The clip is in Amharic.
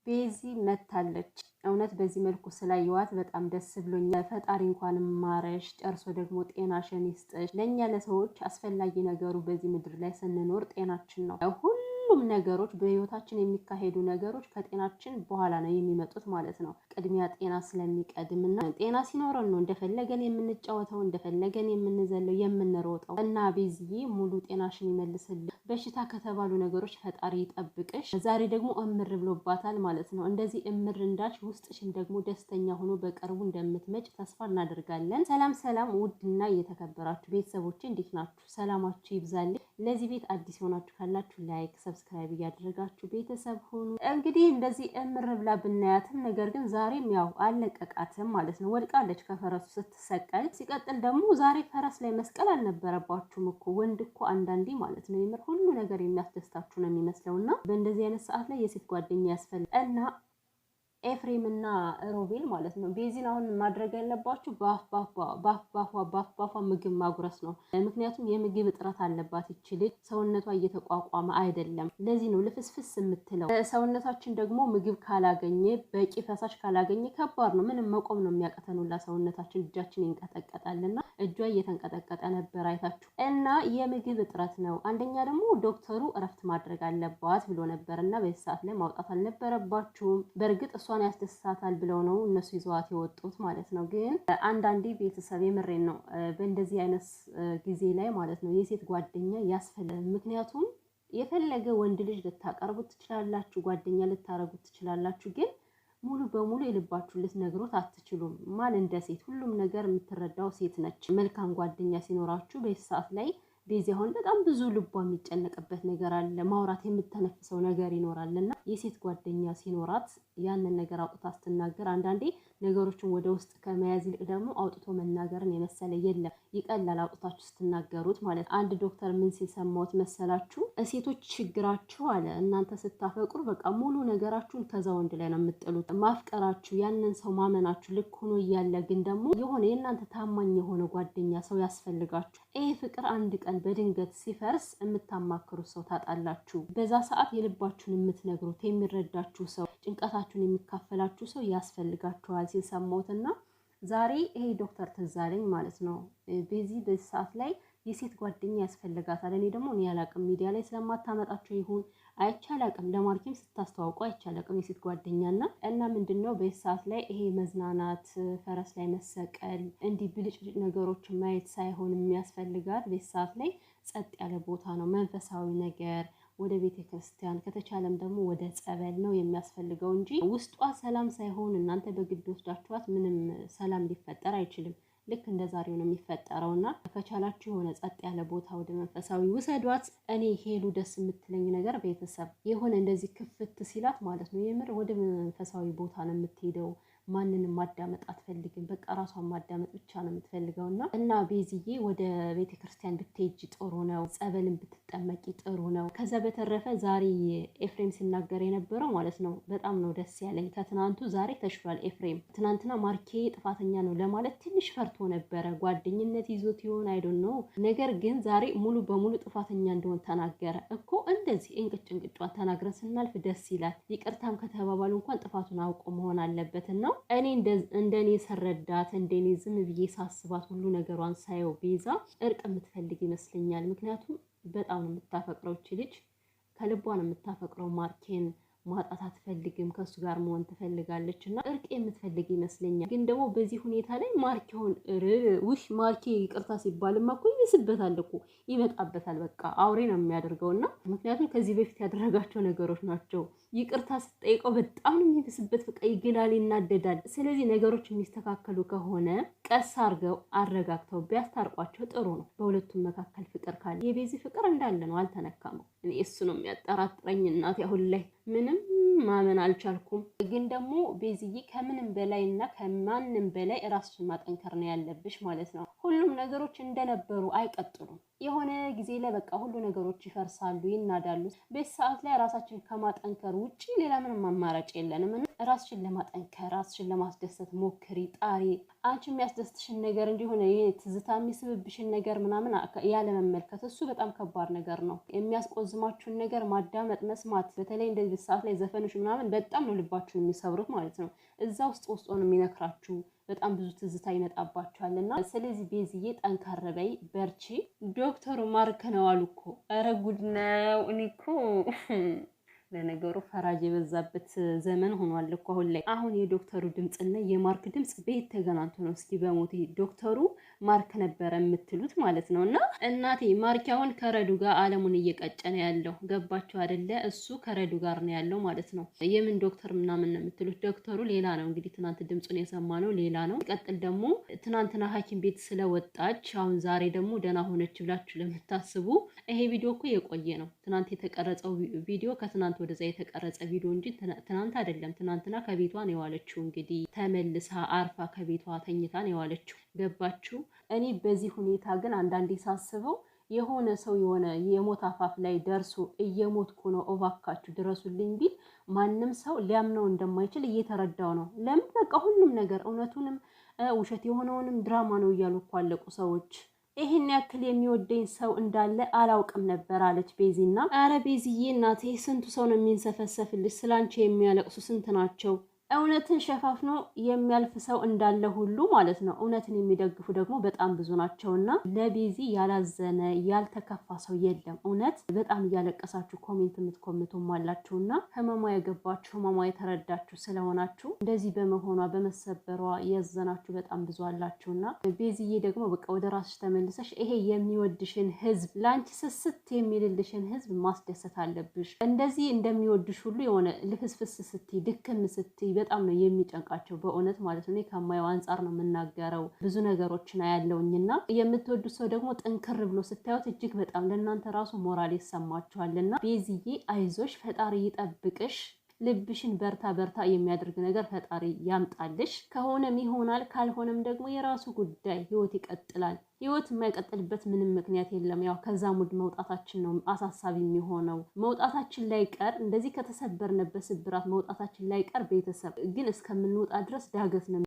ቤዚ መታለች። እውነት በዚህ መልኩ ስላየዋት በጣም ደስ ብሎኛል። ፈጣሪ እንኳን ማረሽ፣ ጨርሶ ደግሞ ጤናሽን ይስጥሽ። ለእኛ ለሰዎች አስፈላጊ ነገሩ በዚህ ምድር ላይ ስንኖር ጤናችን ነው። ሁሉም ነገሮች በህይወታችን የሚካሄዱ ነገሮች ከጤናችን በኋላ ነው የሚመጡት ማለት ነው። ቅድሚያ ጤና ስለሚቀድምና ጤና ሲኖረን ነው እንደፈለገን የምንጫወተው፣ እንደፈለገን የምንዘለው፣ የምንሮጠው እና ቤዚዬ ሙሉ ጤናሽን ይመልስልሽ። በሽታ ከተባሉ ነገሮች ፈጣሪ ይጠብቅሽ። ዛሬ ደግሞ እምር ብሎባታል ማለት ነው። እንደዚህ እምር እንዳልሽ ውስጥሽም ደግሞ ደስተኛ ሆኖ በቅርቡ እንደምትመጭ ተስፋ እናደርጋለን። ሰላም ሰላም! ውድና እየተከበራችሁ ቤተሰቦቼ እንዴት ናችሁ? ሰላማችሁ ይብዛልኝ። ለዚህ ቤት አዲስ የሆናችሁ ካላችሁ ላይክ፣ ሰብስክራይብ እያደረጋችሁ ቤተሰብ ሁኑ። እንግዲህ እንደዚህ እምር ብላ ብናያትም ነገር ግን ዛሬም ያው አለቀቃትም ማለት ነው። ወድቃለች ከፈረሱ ስትሰቀል። ሲቀጥል ደግሞ ዛሬ ፈረስ ላይ መስቀል አልነበረባችሁም እኮ ወንድ እኮ አንዳንዴ ማለት ነው የምር ሁሉ ነገር የሚያስደስታችሁ ነው የሚመስለውና በእንደዚህ አይነት ሰዓት ላይ የሴት ጓደኛ ያስፈልጋል እና ኤፍሬም እና ሮቤል ማለት ነው ቤዚን አሁን ማድረግ ያለባችሁ በአፍ ምግብ ማጉረስ ነው። ምክንያቱም የምግብ እጥረት አለባት ይች ልጅ፣ ሰውነቷ እየተቋቋመ አይደለም። ለዚህ ነው ልፍስፍስ የምትለው። ሰውነታችን ደግሞ ምግብ ካላገኘ፣ በቂ ፈሳሽ ካላገኘ ከባድ ነው። ምንም መቆም ነው የሚያቀተኑላ ሰውነታችን፣ እጃችን ይንቀጠቀጣልና እጇ እየተንቀጠቀጠ ነበር አይታችሁ። እና የምግብ እጥረት ነው። አንደኛ ደግሞ ዶክተሩ እረፍት ማድረግ አለባት ብሎ ነበር እና በዚህ ሰዓት ላይ ማውጣት አልነበረባችሁም። በእርግጥ እሷን ያስደስታታል ብለው ነው እነሱ ይዘዋት የወጡት ማለት ነው። ግን አንዳንዴ ቤተሰብ የምሬን ነው በእንደዚህ አይነት ጊዜ ላይ ማለት ነው የሴት ጓደኛ ያስፈልጋል። ምክንያቱም የፈለገ ወንድ ልጅ ልታቀርቡት ትችላላችሁ፣ ጓደኛ ልታረጉት ትችላላችሁ። ግን ሙሉ በሙሉ የልባችሁ ልትነግሩት አትችሉም። ማን እንደ ሴት ሁሉም ነገር የምትረዳው ሴት ነች። መልካም ጓደኛ ሲኖራችሁ በዚህ ሰዓት ላይ ቤዚ አሁን በጣም ብዙ ልቧ የሚጨነቅበት ነገር አለ። ማውራት የምተነፍሰው ነገር ይኖራልና የሴት ጓደኛ ሲኖራት ያንን ነገር አውጥታ ስትናገር አንዳንዴ ነገሮችን ወደ ውስጥ ከመያዝ ይልቅ ደግሞ አውጥቶ መናገርን የመሰለ የለም። ይቀላል አውጥታችሁ ስትናገሩት ማለት። አንድ ዶክተር ምን ሲል ሰማሁት መሰላችሁ? ሴቶች ችግራችሁ አለ እናንተ ስታፈቅሩ በቃ ሙሉ ነገራችሁን ከዛ ወንድ ላይ ነው የምትጥሉት። ማፍቀራችሁ ያንን ሰው ማመናችሁ ልክ ሆኖ እያለ ግን ደግሞ የሆነ የእናንተ ታማኝ የሆነ ጓደኛ ሰው ያስፈልጋችሁ። ይሄ ፍቅር አንድ ቀን በድንገት ሲፈርስ የምታማክሩት ሰው ታጣላችሁ። በዛ ሰዓት የልባችሁን የምትነግሩት የሚረዳችሁ ሰው፣ ጭንቀታችሁን የሚካፈላችሁ ሰው ያስፈልጋችኋል ሲል ሰማሁትና ዛሬ ይሄ ዶክተር ትዝ አለኝ ማለት ነው። በዚህ ሰዓት ላይ የሴት ጓደኛ ያስፈልጋታል። እኔ ደግሞ ያላቅም ሚዲያ ላይ ስለማታመጣቸው ይሁን አይቻላቅም፣ ለማርኬም ስታስተዋውቁ አይቻላቅም የሴት ጓደኛና እና ምንድነው በዚህ ሰዓት ላይ ይሄ መዝናናት፣ ፈረስ ላይ መሰቀል፣ እንዲህ ብልጭልጭ ነገሮችን ማየት ሳይሆን የሚያስፈልጋት በዚህ ሰዓት ላይ ጸጥ ያለ ቦታ ነው፣ መንፈሳዊ ነገር ወደ ቤተ ክርስቲያን ከተቻለም ደግሞ ወደ ጸበል ነው የሚያስፈልገው እንጂ ውስጧ ሰላም ሳይሆን እናንተ በግድ ወስዳችኋት ምንም ሰላም ሊፈጠር አይችልም። ልክ እንደ ዛሬው ነው የሚፈጠረውና ከቻላችሁ የሆነ ጸጥ ያለ ቦታ ወደ መንፈሳዊ ውሰዷት። እኔ ሄሉ ደስ የምትለኝ ነገር ቤተሰብ የሆነ እንደዚህ ክፍት ሲላት ማለት ነው የምር ወደ መንፈሳዊ ቦታ ነው የምትሄደው። ማንንም ማዳመጥ አትፈልግም። በቃ ራሷን ማዳመጥ ብቻ ነው የምትፈልገው እና ቤዚዬ ወደ ቤተክርስቲያን ብትሄጂ ጥሩ ነው። ጸበልን ብትጠመቂ ጥሩ ነው። ከዛ በተረፈ ዛሬ ኤፍሬም ሲናገር የነበረው ማለት ነው በጣም ነው ደስ ያለኝ። ከትናንቱ ዛሬ ተሽሏል ኤፍሬም። ትናንትና ማርኬ ጥፋተኛ ነው ለማለት ትንሽ ፈርቶ ነበረ። ጓደኝነት ይዞት ይሆን አይዶን ነው። ነገር ግን ዛሬ ሙሉ በሙሉ ጥፋተኛ እንደሆነ ተናገረ እኮ። እንደዚህ እንቅጭ እንቅጫን ተናግረን ስናልፍ ደስ ይላል። ይቅርታም ከተባባሉ እንኳን ጥፋቱን አውቆ መሆን አለበትና እኔ እንደኔ ሰረዳት እንደኔ ዝም ብዬ ሳስባት ሁሉ ነገሯን ሳየው ቤዛ እርቅ የምትፈልግ ይመስለኛል። ምክንያቱም በጣም ነው የምታፈቅረው እቺ ልጅ፣ ከልቧ ነው የምታፈቅረው። ማርኬን ማጣት አትፈልግም፣ ከሱ ጋር መሆን ትፈልጋለች እና እርቅ የምትፈልግ ይመስለኛል። ግን ደግሞ በዚህ ሁኔታ ላይ ማርኬውን ማርኬ ይቅርታ ሲባልማ እኮ ይስበታል እኮ ይመጣበታል። በቃ አውሬ ነው የሚያደርገውና ምክንያቱም ከዚህ በፊት ያደረጋቸው ነገሮች ናቸው። ይቅርታ ስትጠይቀው በጣም ነው የሚብስበት። በቃ ይግላል፣ ይናደዳል። ስለዚህ ነገሮች የሚስተካከሉ ከሆነ ቀስ አድርገው አረጋግተው ቢያስታርቋቸው ጥሩ ነው። በሁለቱም መካከል ፍቅር ካለ የቤዚ ፍቅር እንዳለ ነው፣ አልተነካም። እኔ እሱ ነው የሚያጠራጥረኝ እናቴ። አሁን ላይ ምንም ማመን አልቻልኩም። ግን ደግሞ ቤዚዬ ከምንም በላይ እና ከማንም በላይ ራስሽን ማጠንከር ነው ያለብሽ ማለት ነው። ሁሉም ነገሮች እንደነበሩ አይቀጥሉም። የሆነ ጊዜ ላይ በቃ ሁሉ ነገሮች ይፈርሳሉ፣ ይናዳሉ። በዚህ ሰዓት ላይ ራሳችን ከማጠንከር ውጪ ሌላ ምንም አማራጭ የለንም። ራስሽን ለማጠንከር ራስሽን ለማስደሰት ሞክሪ፣ ጣሪ። አንቺ የሚያስደስትሽን ነገር እንዲሆነ ይሄ ትዝታ የሚስብብሽን ነገር ምናምን ያለ መመልከት እሱ በጣም ከባድ ነገር ነው። የሚያስቆዝማችሁን ነገር ማዳመጥ መስማት፣ በተለይ እንደዚህ ሰዓት ላይ ዘፈኖች ምናምን በጣም ነው ልባችሁን የሚሰብሩት ማለት ነው። እዛ ውስጥ ነው የሚነክራችሁ በጣም ብዙ ትዝታ ይመጣባችኋልና ስለዚህ ቤዝዬ ጠንካራ በይ በርቺ። ዶክተሩ ማርክ ነው አሉ እኮ። ኧረ ጉድ ነው። እኔ እኮ ለነገሩ ፈራጅ የበዛበት ዘመን ሆኗል እኮ አሁን ላይ። አሁን የዶክተሩ ድምጽና የማርክ ድምጽ ቤት ተገናኝቶ ነው እስኪ በሞት ዶክተሩ ማርክ ነበረ የምትሉት ማለት ነው። እና እናቴ ማርክ አሁን ከረዱ ጋር አለሙን እየቀጨነ ያለው ገባችሁ አይደለ? እሱ ከረዱ ጋር ነው ያለው ማለት ነው። የምን ዶክተር ምናምን ነው የምትሉት? ዶክተሩ ሌላ ነው እንግዲህ ትናንት ድምጹን የሰማነው ሌላ ነው። ሲቀጥል ደግሞ ትናንትና ሐኪም ቤት ስለወጣች አሁን ዛሬ ደግሞ ደህና ሆነች ብላችሁ ለምታስቡ ይሄ ቪዲዮ እኮ የቆየ ነው። ትናንት የተቀረጸው ቪዲዮ ከትናንት ወደዛ የተቀረጸ ቪዲዮ እንጂ ትናንት አይደለም። ትናንትና ከቤቷ ነው የዋለችው። እንግዲህ ተመልሳ አርፋ ከቤቷ ተኝታ ነው የዋለችው። ገባችሁ? እኔ በዚህ ሁኔታ ግን አንዳንዴ ሳስበው የሆነ ሰው የሆነ የሞት አፋፍ ላይ ደርሶ እየሞትኩ ነው እባካችሁ ድረሱልኝ ቢል ማንም ሰው ሊያምነው እንደማይችል እየተረዳው ነው። ለምን በቃ ሁሉም ነገር እውነቱንም ውሸት የሆነውንም ድራማ ነው እያሉ እኮ አለቁ ሰዎች። ይሄን ያክል የሚወደኝ ሰው እንዳለ አላውቅም ነበር አለች ቤዚና። አረ ቤዚዬ እናቴ ስንቱ ሰው ነው የሚንሰፈሰፍልሽ? ስላንቺ የሚያለቅሱ ስንት ናቸው? እውነትን ሸፋፍኖ የሚያልፍ ሰው እንዳለ ሁሉ ማለት ነው እውነትን የሚደግፉ ደግሞ በጣም ብዙ ናቸውና ለቤዚ ያላዘነ ያልተከፋ ሰው የለም። እውነት በጣም እያለቀሳችሁ ኮሜንት የምትኮምቱም አላችሁና ህመሟ የገባችሁ ህመሟ የተረዳችሁ ስለሆናችሁ እንደዚህ በመሆኗ በመሰበሯ ያዘናችሁ በጣም ብዙ አላችሁና ቤዚዬ ደግሞ በቃ ወደ ራስሽ ተመልሰሽ ይሄ የሚወድሽን ህዝብ ላንቺ ስስት የሚልልሽን ህዝብ ማስደሰት አለብሽ። እንደዚህ እንደሚወድሽ ሁሉ የሆነ ልፍስፍስ ስትይ ድክም ስትይ በጣም ነው የሚጨንቃቸው በእውነት ማለት ነው። ከማየው አንጻር ነው የምናገረው። ብዙ ነገሮችን አያለውኝና የምትወዱት ሰው ደግሞ ጥንክር ብሎ ስታዩት እጅግ በጣም ለእናንተ ራሱ ሞራል ይሰማችኋልና ቤዚዬ አይዞሽ፣ ፈጣሪ ይጠብቅሽ። ልብሽን በርታ በርታ የሚያደርግ ነገር ፈጣሪ ያምጣልሽ። ከሆነም ይሆናል፣ ካልሆነም ደግሞ የራሱ ጉዳይ። ህይወት ይቀጥላል። ህይወት የማይቀጥልበት ምንም ምክንያት የለም። ያው ከዛ ሙድ መውጣታችን ነው አሳሳቢ የሚሆነው። መውጣታችን ላይ ቀር እንደዚህ ከተሰበርንበት ስብራት መውጣታችን ላይ ቀር ቤተሰብ ግን እስከምንወጣ ድረስ ዳገት ነው።